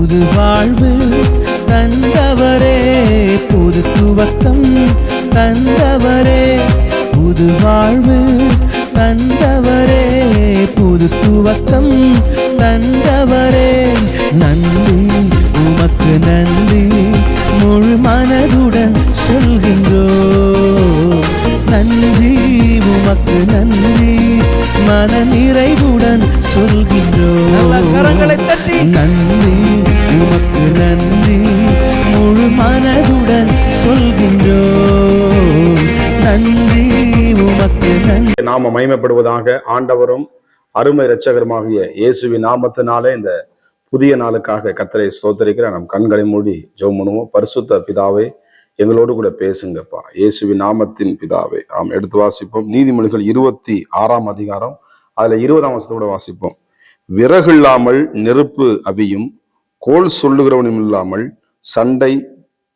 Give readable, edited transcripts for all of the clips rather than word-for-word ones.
புது வாழ்வு தந்தவரே, புது துவக்கம் தந்தவரே, புது வாழ்வு தந்தவரே, புது துவக்கம் தந்தவரே. நன்றி உமக்கு நன்றி, முழு மனதுடன் சொல்கின்றோம். நன்றி உமக்கு நன்றி, மன நிறைவுடன் சொல்கின்றோம். கரங்களை தட்டி நன்றி உமக்கு நன்றி, முழு மனதுடன் சொல்கின்றோம். நன்றி உமக்கு நன்றி. நாம மகிமைப்படுவதாக. ஆண்டவரும் அருமை இரட்சகருமாகிய இயேசுவின் நாமத்தினாலே இந்த புதிய நாளுக்காக கர்த்தரை ஸ்தோத்திரிக்கிற நம் கண்களை மூடி ஜெபம் பண்ணுவோம். பரிசுத்த பிதாவே, எங்களோடு கூட பேசுங்கப்பா, இயேசுவின் நாமத்தின் பிதாவே. எடுத்து வாசிப்போம். நீதிமொழிகள் 26ஆம் அதிகாரம், அதுல 20ஆம் வசனத்தோட வாசிப்போம். விறகு இல்லாமல் நெருப்பு அவியும், கோல் சொல்லுகிறவனும் இல்லாமல் சண்டை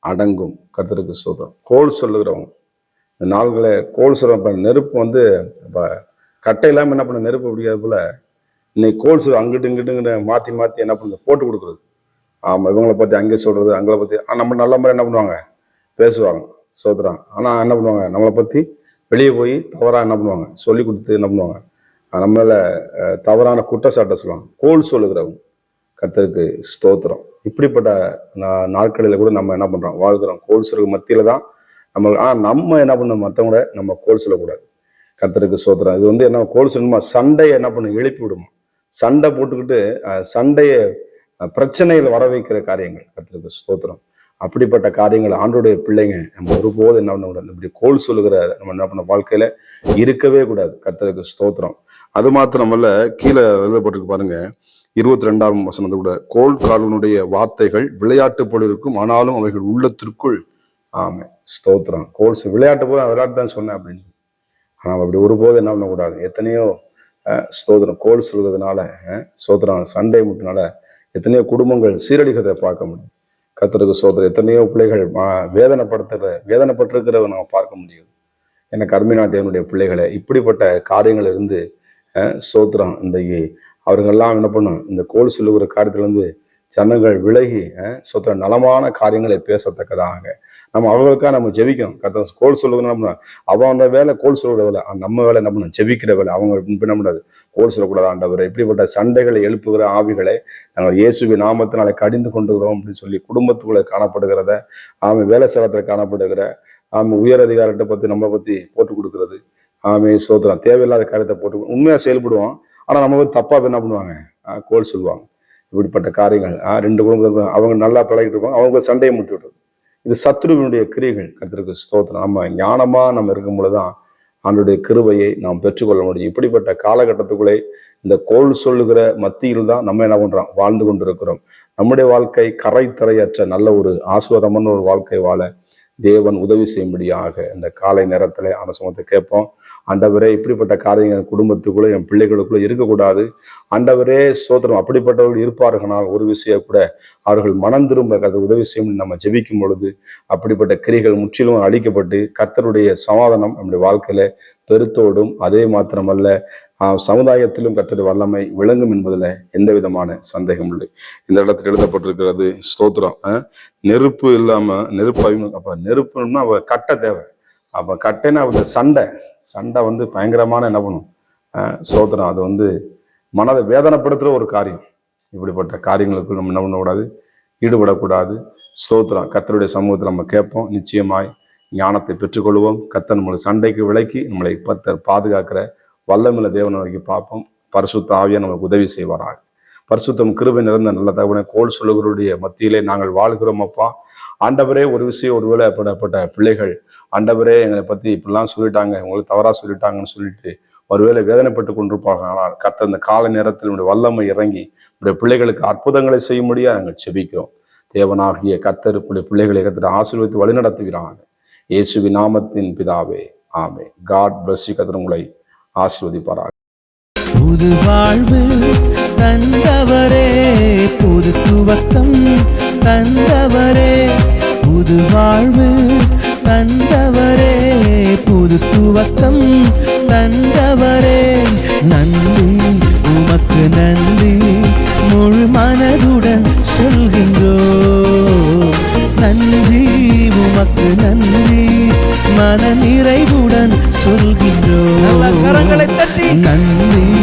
அடங்கும். கர்த்தருக்கு ஸ்தோத்திரம். கோல் சொல்லுகிறவங்க, இந்த நாள்களை கோல் சொல்ற நெருப்பு இப்போ கட்டை இல்லாமல் என்ன பண்ண நெருப்பு பிடிக்காது போல, இன்னைக்கு கோல் சொல்ல அங்கிட்டு இங்கிட்டு மாற்றி மாற்றி என்ன பண்ணுறது, போட்டு கொடுக்குறது. ஆமாம், இவங்களை பற்றி அங்கே சொல்கிறது, அங்களை பற்றி நம்ம நல்ல மாதிரி என்ன பண்ணுவாங்க, பேசுவாங்க, சோதரம். ஆனால் என்ன பண்ணுவாங்க, நம்மளை பற்றி வெளியே போய் தவறாக என்ன பண்ணுவாங்க, சொல்லி கொடுத்து என்ன பண்ணுவாங்க, நம்மளால தவறான குற்றச்சாட்டை சொல்லுவாங்க. கோல் சொல்லுகிறவங்க. கர்த்தருக்கு ஸ்தோத்திரம். இப்படிப்பட்ட நாட்களில் கூட நம்ம என்ன பண்ணுறோம், வாழ்கிறோம். கோல் சொல்லுற மத்தியில் தான் நம்ம என்ன பண்ணணும், மற்றவங்கள நம்ம கோல் சொல்லக்கூடாது. கர்த்தருக்கு ஸ்தோத்திரம். இது என்ன கோல் சொல்லணுமா, சண்டையை என்ன பண்ண எழுப்பி விடுமா, சண்டை போட்டுக்கிட்டு சண்டையை பிரச்சனைகள் வர வைக்கிற காரியங்கள். கர்த்தருக்கு ஸ்தோத்திரம். அப்படிப்பட்ட காரியங்கள் ஆண்டோடைய பிள்ளைங்க நம்ம ஒருபோது என்ன பண்ணக்கூடாது, இப்படி கோல் சொல்லுகிற நம்ம என்ன பண்ண வாழ்க்கையில இருக்கவே கூடாது. கர்த்தருக்கு ஸ்தோத்திரம். அது மாத்திரமல்ல, கீழே எழுதப்பட்டிருக்கு பாருங்க, 22ஆம் வசனத்தை கூட, கோல் காலனுடைய வார்த்தைகள் விளையாட்டு போல இருக்கும், ஆனாலும் அவைகள் உள்ளத்திற்குள். ஆமே, ஸ்தோத்திரம். கோல் விளையாட்டு போல விளையாட்டு தான் சொன்னேன் அப்படின்னு. ஆனால் அப்படி ஒருபோது என்ன பண்ணக்கூடாது. எத்தனையோ ஸ்தோத்திரம் கோல் சொல்கிறதுனால, ஸ்தோத்திரம் சண்டை முட்டினால எத்தனையோ குடும்பங்கள் சீரழிகிறத பார்க்க முடியும். கர்த்தருக்கு ஸ்தோத்திரம். எத்தனையோ பிள்ளைகள் வேதனைப்பட்டிருக்கிறத நம்ம பார்க்க முடியும். எனக்கு அருமையான தேவனுடைய பிள்ளைகளை, இப்படிப்பட்ட காரியங்கள் இருந்து ஸ்தோத்திரம் இன்றைக்கு அவர்கள்லாம் என்ன பண்ணும், இந்த கோல் சொல்லுகிற காரியத்திலிருந்து ஜனங்கள் விலகி ஸ்தோத்திரம் நலமான காரியங்களை பேசத்தக்கதாக நம்ம அவர்களுக்காக நம்ம ஜெபிக்கணும். கர்த்தர் கோல் சொல்லுவது என்ன பண்ணணும், அவனோட வேலை கோல் சொல்லுற வேலை, நம்ம வேலை என்ன பண்ணணும், ஜெபிக்கிற வேலை. அவங்க என்ன பண்ணாது, கோல் சொல்லக்கூடாது. ஆண்டவர், இப்படிப்பட்ட சண்டைகளை எழுப்புகிற ஆவிகளை நாங்கள் இயேசுவின் நாமத்தினால கடிந்து கொண்டுகிறோம் அப்படின்னு சொல்லி குடும்பத்துக்குள்ள காணப்படுகிறத, வேலை ஸ்தலத்தில் காணப்படுகிற உயர் அதிகாரத்தை பற்றி நம்மளை பற்றி போட்டு கொடுக்கறது, சோதரம் தேவையில்லாத காரியத்தை போட்டு உண்மையாக செயல்படுவோம். ஆனால் நம்ம வந்து தப்பா என்ன பண்ணுவாங்க, கோல் சொல்லுவாங்க. இப்படிப்பட்ட காரியங்கள் 2 குடும்பத்தில் அவங்க நல்லா பழகிட்டு இருப்பாங்க, அவங்க சண்டையை முட்டி விடுறது. இது சத்துருவினுடைய கிரியைகள். கர்த்தருக்கு ஸ்தோத்திரம். நம்ம ஞானமா நம்ம இருக்கும் பொழுதுதான் ஆண்டவருடைய கிருபையை நாம் பெற்றுக்கொள்ள முடியும். இப்படிப்பட்ட காலகட்டத்துக்குள்ளே இந்த கோல் சொல்லுகிற மத்தியில் தான் நம்ம என்ன பண்றோம், வாழ்ந்து கொண்டிருக்கிறோம். நம்முடைய வாழ்க்கை கரை தரையற்ற நல்ல ஒரு ஆசீர்வாதமான ஒரு வாழ்க்கை வாழ தேவன் உதவி செய்யும்படியாக இந்த காலை நேரத்துல அரசமத்தை கேட்போம். ஆண்டவரே, இப்படிப்பட்ட காரியங்கள் குடும்பத்துக்குள்ள என் பிள்ளைகளுக்குள்ள இருக்கக்கூடாது. ஆண்டவரே ஸ்தோத்திரம். அப்படிப்பட்டவர்கள் இருப்பார்களால் ஒரு விஷயம் கூட அவர்கள் மனம் திரும்ப உதவி செய்யும் நம்ம ஜெபிக்கும் பொழுது அப்படிப்பட்ட கிரிகள் முற்றிலும் அழிக்கப்பட்டு கர்த்தருடைய சமாதானம் நம்முடைய வாழ்க்கையில பெருத்தோடும். அதே மாத்திரமல்ல, சமுதாயத்திலும் கர்த்தருடைய வல்லமை விளங்கும் என்பதுல எந்த விதமான சந்தேகம் இல்லை. இந்த இடத்துல எழுதப்பட்டிருக்கிறது ஸ்தோத்திரம். நெருப்பு இல்லாம நெருப்பு, அப்ப நெருப்புன்னா அவ கட்டை தேவை. அப்ப கட்டைன்னா அந்த சண்டை பயங்கரமான என்ன பண்ணும், ஸ்தோத்திரம். அது மனதை வேதனைப்படுத்துற ஒரு காரியம். இப்படிப்பட்ட காரியங்களுக்கு நம்ம என்ன பண்ணக்கூடாது, ஈடுபடக்கூடாது. ஸ்தோத்திரம். கர்த்தருடைய சமூகத்தில் நம்ம கேட்போம், நிச்சயமாய் ஞானத்தை பெற்றுக்கொள்வோம். கர்த்தர் நம்மளை சண்டைக்கு விலக்கி நம்மளை பாதுகாக்கிற வல்லமையுள்ள தேவனை வரைக்கும் பார்ப்போம். பரிசுத்த ஆவியா நமக்கு உதவி செய்வாராக. பரிசுத்தம் கிருபை நிறைந்த நல்ல தகவனை கோல் சொல்லுகிறவருடைய மத்தியிலே நாங்கள் வாழ்கிறோம். அப்பா ஆண்டவரே, ஒரு விஷயம், ஒருவேளை பட்ட பிள்ளைகள் ஆண்டவரே எங்களை பத்தி இப்படிலாம் சொல்லிட்டாங்க, உங்களுக்கு தவறா சொல்லிட்டாங்கன்னு சொல்லிட்டு ஒருவேளை வேதனைப்பட்டு கொண்டிருப்பாங்க. ஆனால் கர்த்தர் இந்த கால நேரத்தில் நம்முடைய வல்லமை இறங்கி நம்முடைய பிள்ளைகளுக்கு அற்புதங்களை செய்ய முடியாது நாங்கள் செபிக்கிறோம். தேவனாகிய கர்த்தர் பிள்ளைகளை கர்த்தர் ஆசீர்வதித்து வழிநடத்துகிறாங்க. இயேசுவின் நாமத்தின் பிதாவே, ஆமென். God bless you. கர்த்தர் உங்களை ஆசீர்வதிப்பாராக. புது வாழ்வு தந்தவரே, புது துவக்கம் தந்தவரே, புது வாழ்வு தந்தவரே, புது துவக்கம் தந்தவரே. நன்றி உமக்கு நன்றி, முழு மனதுடன் சொல்கிறேன். மன நிறைவுடன் சொல்கின்றோம். நல்ல கரங்களை தட்டி நன்றி